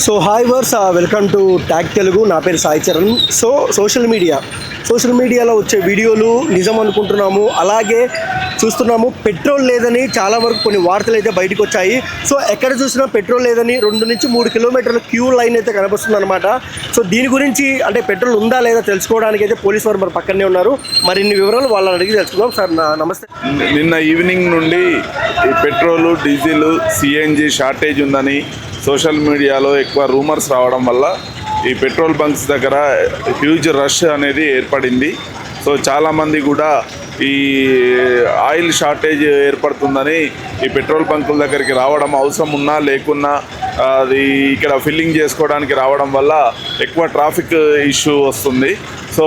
So hi viewers, welcome to tag Telugu. నా పేరు Sai Charan. So social మీడియాలో వచ్చే వీడియోలు నిజం అనుకుంటున్నాము, అలాగే చూస్తున్నాము. పెట్రోల్ లేదని చాలా వరకు కొన్ని వార్తలు అయితే బయటకు వచ్చాయి. సో ఎక్కడ చూసినా పెట్రోల్ లేదని 2 నుంచి 3 కిలోమీటర్ల క్యూ లైన్ అయితే కనిపిస్తుంది అనమాట. సో దీని గురించి అంటే పెట్రోల్ ఉందా లేదా తెలుసుకోవడానికి అయితే పోలీసు వారు మరి పక్కనే ఉన్నారు. మరిన్ని వివరాలు వాళ్ళని అడిగి తెలుసుకుందాం. సార్ నమస్తే. నిన్న ఈవినింగ్ నుండి ఈ పెట్రోలు, డీజిల్, సిఎన్జి షార్టేజ్ ఉందని సోషల్ మీడియాలో ఎక్కువ రూమర్స్ రావడం వల్ల ఈ పెట్రోల్ బంక్స్ దగ్గర హ్యూజ్ రష్ అనేది ఏర్పడింది. సో చాలామంది కూడా ఈ ఆయిల్ షార్టేజ్ ఏర్పడుతుందని ఈ పెట్రోల్ బంకుల దగ్గరికి రావడం, అవసరం ఉన్నా లేకున్నా అది ఇక్కడ ఫిల్లింగ్ చేసుకోవడానికి రావడం వల్ల ఎక్కువ ట్రాఫిక్ ఇష్యూ వస్తుంది. సో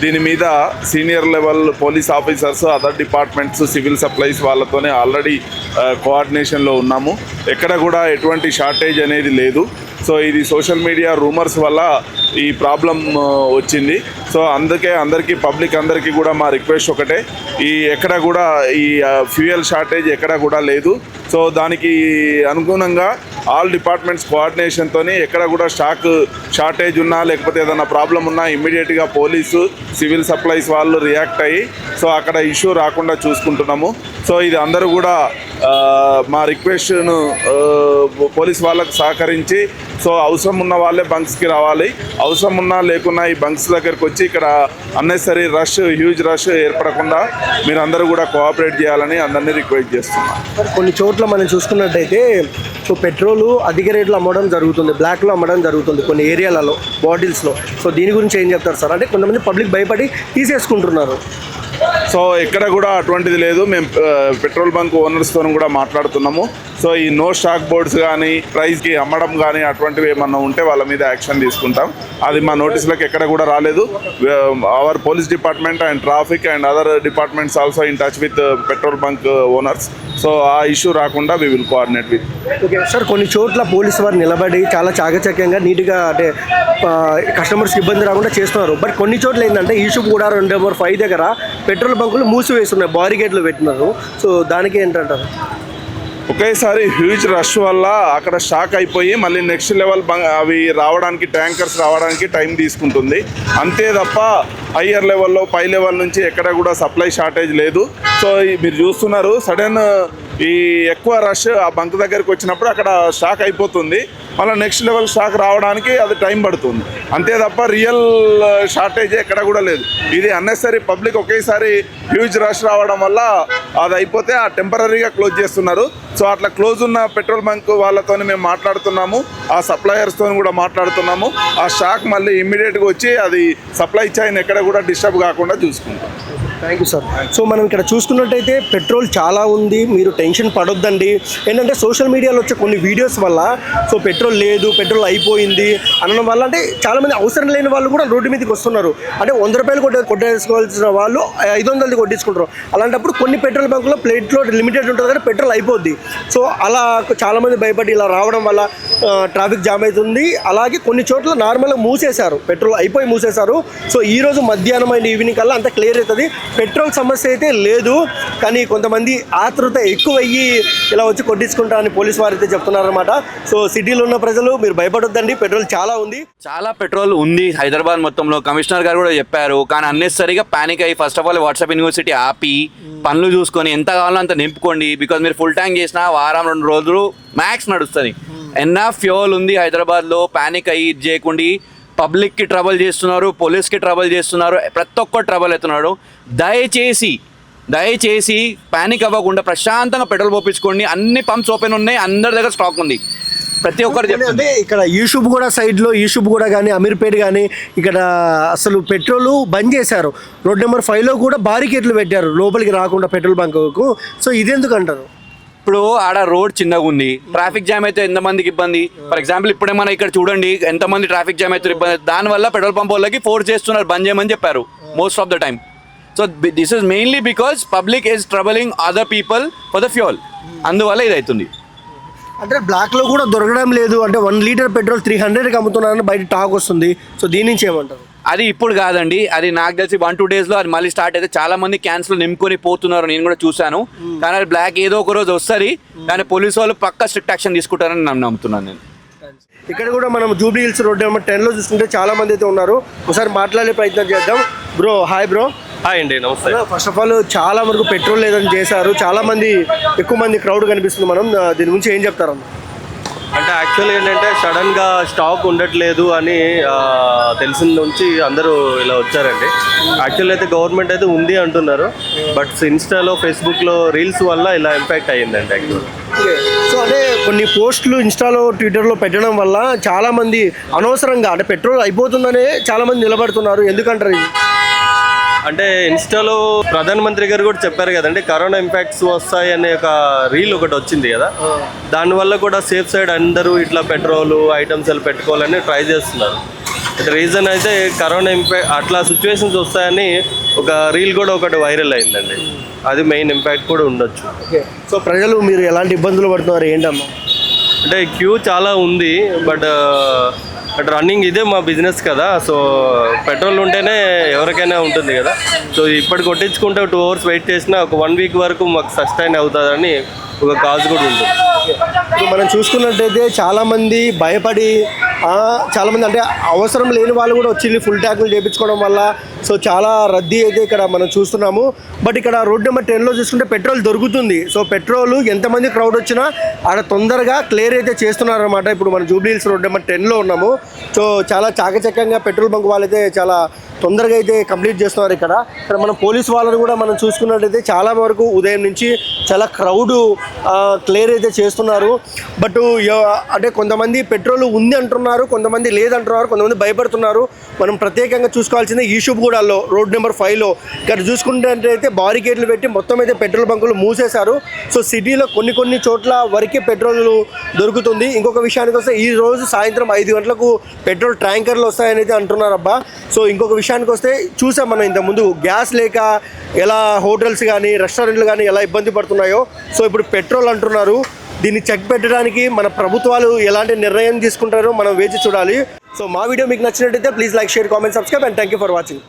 దీని మీద senior level police officers, other departments, civil supplies వాళ్ళతోనే ఆల్రెడీ కోఆర్డినేషన్లో ఉన్నాము. ఎక్కడ కూడా ఎటువంటి షార్టేజ్ అనేది లేదు. సో ఇది సోషల్ మీడియా రూమర్స్ వల్ల ఈ ప్రాబ్లం వచ్చింది. సో అందరికీ పబ్లిక్ అందరికీ కూడా మా రిక్వెస్ట్ ఒకటే, ఎక్కడ కూడా ఈ ఫ్యూయల్ షార్టేజ్ ఎక్కడ కూడా లేదు. సో దానికి అనుగుణంగా ఆల్ డిపార్ట్మెంట్స్ కోఆర్డినేషన్తో ఎక్కడ కూడా స్టాక్ షార్టేజ్ ఉన్నా లేకపోతే ఏదైనా ప్రాబ్లం ఉన్నా ఇమ్మీడియట్గా పోలీసు, సివిల్ సప్లైస్ వాళ్ళు రియాక్ట్ అయ్యి సో అక్కడ ఇష్యూ రాకుండా చూసుకుంటున్నాము. సో ఇది అందరూ కూడా మా రిక్వెస్ట్ను పోలీస్ వాళ్ళకు సహకరించి సో అవసరం ఉన్న వాళ్ళే బంక్స్కి రావాలి. అవసరం ఉన్నా లేకున్నా ఈ బంక్స్ దగ్గరికి వచ్చి ఇక్కడ అన్నెసరీ హ్యూజ్ రష్ ఏర్పడకుండా మీరు అందరూ కూడా కోఆపరేట్ చేయాలని అందరినీ రిక్వెస్ట్ చేస్తున్నాం. కొన్ని చోట్ల మనం చూసుకున్నట్టయితే సో పెట్రోలు అధిక రేట్లు అమ్మడం జరుగుతుంది, బ్లాక్లో అమ్మడం జరుగుతుంది కొన్ని ఏరియాలలో, బాటిల్స్లో. సో దీని గురించి ఏం చెప్తారు సార్? అంటే కొంతమంది పబ్లిక్ భయపడి తీసేసుకుంటున్నారు. సో ఎక్కడ కూడా అటువంటిది లేదు. మేము పెట్రోల్ బంక్ ఓనర్స్తో కూడా మాట్లాడుతున్నాము. సో ఈ నో స్టాక్ బోర్డ్స్ కానీ, ప్రైస్కి అమ్మడం కానీ అటువంటివి ఏమన్నా ఉంటే వాళ్ళ మీద యాక్షన్ తీసుకుంటాం. అది మా నోటీసులకు ఎక్కడ కూడా రాలేదు. Our police department and traffic and other departments also in touch with petrol bunk owners. So ఆ ఇష్యూ రాకుండా we will coordinate with. Okay sir, కొన్ని చోట్ల పోలీసు వారు నిలబడి చాలా చాకచక్యంగా నీట్గా అంటే కస్టమర్స్కి ఇబ్బంది రాకుండా చేస్తున్నారు. బట్ కొన్ని చోట్ల ఏంటంటే ఈషూ కూడా 2 నెంబర్ 5 దగ్గర పెట్రోల్ బంకులు మూసివేస్తున్నాయి, బారిగేట్లు పెట్టినారు. సో దానికి ఏంటంటారు? ఒకేసారి హ్యూజ్ రష్ వల్ల అక్కడ షాక్ అయిపోయి మళ్ళీ నెక్స్ట్ లెవెల్ అవి రావడానికి, ట్యాంకర్స్ రావడానికి టైం తీసుకుంటుంది. అంతే తప్ప హయ్యర్ లెవెల్లో, పై లెవెల్ నుంచి ఎక్కడ కూడా సప్లై షార్టేజ్ లేదు. సో మీరు చూస్తున్నారు, సడన్ ఈ ఎక్కువ రష్ ఆ బంక్ దగ్గరికి వచ్చినప్పుడు అక్కడ షాక్ అయిపోతుంది. మళ్ళీ నెక్స్ట్ లెవెల్ షాక్ రావడానికి అది టైం పడుతుంది. అంతే తప్ప రియల్ షార్టేజ్ ఎక్కడ కూడా లేదు. ఇది అన్నెసరీ పబ్లిక్ ఒకేసారి హ్యూజ్ రష్ రావడం వల్ల అది అయిపోతే ఆ టెంపరీగా క్లోజ్ చేస్తున్నారు. సో అట్లా క్లోజ్ ఉన్న పెట్రోల్ బంక్ వాళ్ళతో మేము మాట్లాడుతున్నాము, ఆ సప్లయర్స్తో కూడా మాట్లాడుతున్నాము. ఆ షాక్ మళ్ళీ ఇమ్మీడియట్గా వచ్చి అది సప్లై చైన్ ఎక్కడ కూడా డిస్టర్బ్ కాకుండా చూసుకుంటాం. Thank you sir. సో మనం ఇక్కడ చూసుకున్నట్టయితే పెట్రోల్ చాలా ఉంది, మీరు టెన్షన్ పడొద్దండి. ఏంటంటే సోషల్ మీడియాలో వచ్చే కొన్ని వీడియోస్ వల్ల సో పెట్రోల్ లేదు, పెట్రోల్ అయిపోయింది అనడం వల్ల అంటే చాలామంది అవసరం లేని వాళ్ళు కూడా రోడ్డు మీదకి వస్తున్నారు. అంటే 100 రూపాయలు కొట్టేసుకోవాల్సిన వాళ్ళు 500 కొట్టించుకుంటారు. అలాంటప్పుడు కొన్ని పెట్రోల్ బంకులో ప్లేట్లో లిమిటెడ్ ఉంటుంది కానీ పెట్రోల్ అయిపోద్ది. సో అలా చాలామంది భయపడి ఇలా రావడం వల్ల ట్రాఫిక్ జామ్ అవుతుంది. అలాగే కొన్ని చోట్ల నార్మల్గా మూసేశారు, పెట్రోల్ అయిపోయి మూసేశారు. సో ఈరోజు మధ్యాహ్నం అయిన ఈవినింగ్ కల్లా అంతా క్లియర్ అవుతుంది. పెట్రోల్ సమస్య అయితే లేదు, కానీ కొంతమంది ఆతృత ఎక్కువయ్యి ఇలా వచ్చి కొట్టించుకుంటారని పోలీసు వారు అయితే చెప్తున్నారన్నమాట. సో సిటీలో ఉన్న ప్రజలు మీరు భయపడొద్దండి, పెట్రోల్ చాలా ఉంది. చాలా పెట్రోల్ ఉంది హైదరాబాద్ మొత్తంలో. కమిషనర్ గారు కూడా చెప్పారు. కానీ అన్నెసరీగా ప్యానిక్ అయ్యి first of all WhatsApp university ఆపి పనులు చూసుకొని ఎంత కావాలో అంత నింపుకోండి. బికాజ్ మీరు ఫుల్ ట్యాంక్ చేసినా వారం 2 రోజులు మ్యాక్స్ నడుస్తుంది. ఎన్నఫ్ ఫ్యూయల్ ఉంది హైదరాబాద్లో. ప్యానిక్ అయ్యి ఇది చేయకుండా పబ్లిక్కి ట్రబుల్ చేస్తున్నారు, పోలీస్కి ట్రబుల్ చేస్తున్నారు, ప్రతి ఒక్కరు ట్రబుల్ అవుతున్నాడు. దయచేసి ప్యానిక్ అవ్వకుండా ప్రశాంతంగా పెట్రోల్ పోపించుకోండి. అన్ని పంప్స్ ఓపెన్ ఉన్నాయి, అందరి దగ్గర స్టాక్ ఉంది. ప్రతి ఒక్కరు చెప్తే ఇక్కడ యూసుఫ్గూడ సైడ్లో, యూసుఫ్గూడ కానీ అమీర్పేట్ కానీ ఇక్కడ అసలు పెట్రోల్ బంద్ చేశారు. రోడ్ నెంబర్ 5లో కూడా బారికేట్లు పెట్టారు లోపలికి రాకుండా పెట్రోల్ బంకుకు. సో ఇదెందుకు అంటారు? ఇప్పుడు ఆడ రోడ్ చిన్నగా ఉంది, ట్రాఫిక్ జామ్ అయితే ఎంతమందికి ఇబ్బంది. ఫర్ ఎగ్జాంపుల్ ఇప్పుడే మనం ఇక్కడ చూడండి ఎంతమంది ట్రాఫిక్ జామ్ అవుతారు ఇబ్బంది. దానివల్ల పెట్రోల్ పంప్ వాళ్ళకి ఫోర్స్ చేస్తున్నారు, బంద్ చేయమని చెప్పారు most of the time. So this is mainly because public is troubling other people for the fuel. అందువల్ల ఇది అవుతుంది. అంటే బ్లాక్లో కూడా దొరకడం లేదు. అంటే 1 లీటర్ పెట్రోల్ 300కి అమ్ముతున్నారని బయట టాక్ వస్తుంది. సో దీని నుంచి ఏమంటారు? అది ఇప్పుడు కాదండి, అది నాకు తెలిసి 1-2 డేస్లో అది మళ్ళీ స్టార్ట్ అయితే చాలా మంది క్యాన్సిల్ నింపుకొని పోతున్నారు, నేను కూడా చూశాను. కానీ అది బ్లాక్ ఏదో ఒక రోజు వస్తుంది, కానీ పోలీసు వాళ్ళు పక్కా స్ట్రిక్ట్ యాక్షన్ తీసుకుంటారని నమ్ముతున్నాను నేను. ఇక్కడ కూడా మనం జూబ్లీ హిల్స్ రోడ్ నెంబర్ 10లో చూస్తుంటే చాలా మంది అయితే ఉన్నారు. ఒకసారి మాట్లాడే ప్రయత్నం చేద్దాం. Bro hi bro. హాయ్ అండి, నమస్తే. ఫస్ట్ ఆఫ్ ఆల్ చాలా వరకు పెట్రోల్ లేదని చేశారు, చాలా మంది ఎక్కువ మంది క్రౌడ్ కనిపిస్తుంది. మనం దీని గురించి ఏం చెప్తారన్న? అంటే యాక్చువల్లీ ఏంటంటే సడన్గా స్టాక్ ఉండట్లేదు అని తెలిసిన నుంచి అందరూ ఇలా వచ్చారండి. యాక్చువల్లీ అయితే గవర్నమెంట్ అయితే ఉంది అంటున్నారు, బట్ ఇన్స్టాలో ఫేస్బుక్లో రీల్స్ వల్ల ఇలా ఇంపాక్ట్ అయ్యిందండి యాక్చువల్లీ. సో అంటే కొన్ని పోస్టులు ఇన్స్టాలో ట్విట్టర్లో పెట్టడం వల్ల చాలా మంది అనవసరంగా అంటే పెట్రోల్ అయిపోతుందనే చాలా మంది నిలబడుతున్నారు. ఎందుకంటారు ఇది? అంటే ఇన్స్టాలో ప్రధానమంత్రి గారు కూడా చెప్పారు కదండి, కరోనా ఇంపాక్ట్స్ వస్తాయి అనే ఒక రీల్ ఒకటి వచ్చింది కదా, దానివల్ల కూడా సేఫ్ సైడ్ అందరూ ఇట్లా పెట్రోల్ ఐటమ్స్ అలా పెట్టుకోవాలని ట్రై చేస్తున్నారు. రీజన్ అయితే కరోనా ఇంపాక్ట్ అట్లా సిచ్యువేషన్స్ వస్తాయని ఒక రీల్ కూడా ఒకటి వైరల్ అయిందండి. అది మెయిన్ ఇంపాక్ట్ కూడా ఉండొచ్చు. సో ప్రజలు మీరు ఎలాంటి ఇబ్బందులు పడుతున్నారు ఏంటమ్మా? అంటే క్యూ చాలా ఉంది, బట్ రన్నింగ్ ఇదే మా బిజినెస్ కదా, సో పెట్రోల్ ఉంటేనే ఎవరికైనా ఉంటుంది కదా. సో ఇప్పటి కొట్టించుకుంటే 2 hours వెయిట్ చేసినా ఒక 1 week వరకు మాకు సస్టైన్ అవుతుందని ఒక కాజ్ కూడా ఉంటుంది. సో మనం చూసుకున్నట్టయితే చాలామంది భయపడి చాలామంది అంటే అవసరం లేని వాళ్ళు కూడా వచ్చి ఫుల్ ట్యాంకులు చేయించుకోవడం వల్ల సో చాలా రద్దీ అయితే ఇక్కడ మనం చూస్తున్నాము. బట్ ఇక్కడ రోడ్ నెంబర్ 10లో చూసుకుంటే పెట్రోల్ దొరుకుతుంది. సో పెట్రోల్ ఎంతమంది క్రౌడ్ వచ్చినా ఆడ తొందరగా క్లియర్ అయితే చేస్తున్నారనమాట. ఇప్పుడు మనం జూబ్లీ హిల్స్ రోడ్ నెంబర్ 10లో ఉన్నాము. సో చాలా చాకచక్యంగా పెట్రోల్ బంక్ వాళ్ళైతే చాలా తొందరగా అయితే కంప్లీట్ చేస్తున్నారు. ఇక్కడ మనం పోలీస్ వాళ్ళని కూడా మనం చూసుకున్నట్టయితే చాలా వరకు ఉదయం నుంచి చాలా క్రౌడ్ క్లియర్ అయితే చేస్తున్నారు. బట్ అంటే కొంతమంది పెట్రోల్ ఉంది అంటున్నారు, కొంతమంది లేదంటున్నారు, కొంతమంది భయపడుతున్నారు. మనం ప్రత్యేకంగా చూసుకోవాల్సింది ఈషుబ్గూడలో రోడ్ నెంబర్ 5లో ఇక్కడ చూసుకున్నట్టయితే బారికేడ్లు పెట్టి మొత్తం అయితే పెట్రోల్ బంకులు మూసేశారు. సో సిటీలో కొన్ని చోట్ల వరకే పెట్రోల్ దొరుకుతుంది. ఇంకొక విషయానికి వస్తే ఈ రోజు సాయంత్రం 5 గంటలకు పెట్రోల్ ట్యాంకర్లు వస్తాయని అయితే అంటున్నారు అబ్బా. సో ఇంకొక విషయానికి వస్తే చూసాం మనం ఇంతకుముందు గ్యాస్ లేక ఎలా హోటల్స్ కానీ రెస్టారెంట్లు కానీ ఎలా ఇబ్బంది పడుతున్నాయో. సో ఇప్పుడు పెట్రోల్ అంటున్నారు. దీన్ని చెక్ పెట్టడానికి మన ప్రభుత్వాలు ఎలాంటి నిర్ణయం తీసుకుంటారో మనం వేచి చూడాలి. సో మా వీడియో మీకు నచ్చినట్టయితే please like, share, comment, subscribe and thank you for watching.